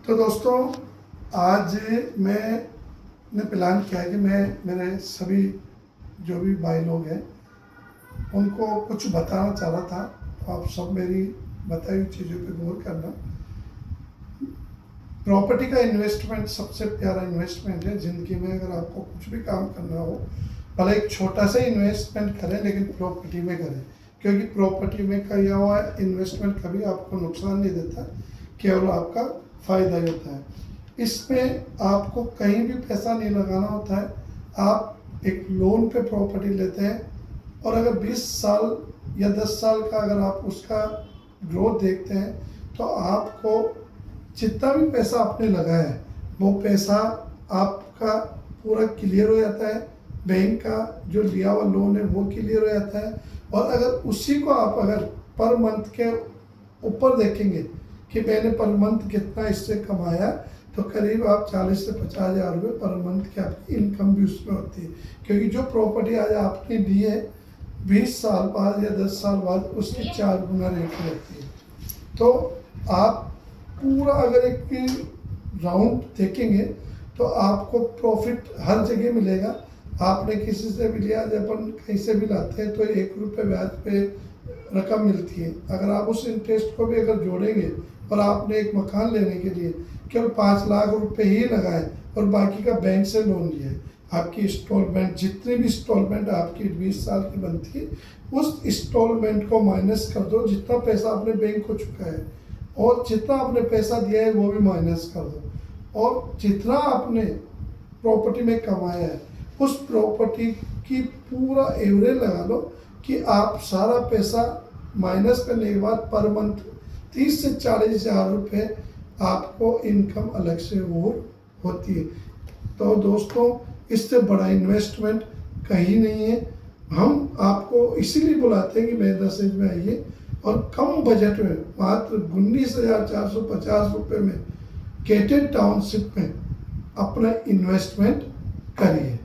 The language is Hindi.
तो दोस्तों, आज मैंने प्लान किया है कि मैं मेरे सभी जो भी भाई लोग हैं उनको कुछ बताना चाह रहा था। तो आप सब मेरी बताई हुई चीज़ों पे गौर करना। प्रॉपर्टी का इन्वेस्टमेंट सबसे प्यारा इन्वेस्टमेंट है ज़िंदगी में। अगर आपको कुछ भी काम करना हो, भले एक छोटा सा इन्वेस्टमेंट करें, लेकिन प्रॉपर्टी में करें, क्योंकि प्रॉपर्टी में किया हुआ इन्वेस्टमेंट कभी आपको नुकसान नहीं देता, केवल आपका फ़ायदा ही होता है। इसमें आपको कहीं भी पैसा नहीं लगाना होता है। आप एक लोन पे प्रॉपर्टी लेते हैं और अगर 20 साल या 10 साल का अगर आप उसका ग्रोथ देखते हैं तो आपको जितना भी पैसा आपने लगाया है वो पैसा आपका पूरा क्लियर हो जाता है। बैंक का जो लिया हुआ लोन है वो क्लियर हो जाता है। और अगर उसी को आप अगर पर मंथ के ऊपर देखेंगे कि मैंने पर मंथ कितना इससे कमाया, तो करीब आप 40 से 50 हज़ार रुपये पर मंथ की आपकी इनकम भी उसमें होती है। क्योंकि जो प्रॉपर्टी आज आपने ली है 20 साल बाद या 10 साल बाद उसकी 4 गुना रेट रहती है। तो आप पूरा अगर एक राउंड देखेंगे तो आपको प्रॉफिट हर जगह मिलेगा। आपने किसी से भी लिया, जब अपन कहीं से भी लाते हैं तो 1 रुपये ब्याज पे रकम मिलती है। अगर आप उस इंटरेस्ट को भी अगर जोड़ेंगे और आपने एक मकान लेने के लिए केवल 5 लाख रुपए ही लगाए और बाकी का बैंक से लोन लिया है, आपकी इंस्टॉलमेंट जितनी भी इंस्टॉलमेंट आपकी 20 साल की बनती है, उस इंस्टॉलमेंट को माइनस कर दो जितना पैसा आपने बैंक को चुका है, और जितना आपने पैसा दिया है वो भी माइनस कर दो, और जितना आपने प्रॉपर्टी में कमाया है उस प्रॉपर्टी की पूरा एवरेज लगा लो कि आप सारा पैसा माइनस करने के बाद पर मंथ 30 से 40 हज़ार रुपये आपको इनकम अलग से और होती है। तो दोस्तों, इससे बड़ा इन्वेस्टमेंट कहीं नहीं है। हम आपको इसीलिए बुलाते हैं कि मेरे मैसेज में आइए और कम बजट में मात्र 19,450 रुपये में गेटेड टाउनशिप में अपना इन्वेस्टमेंट करिए।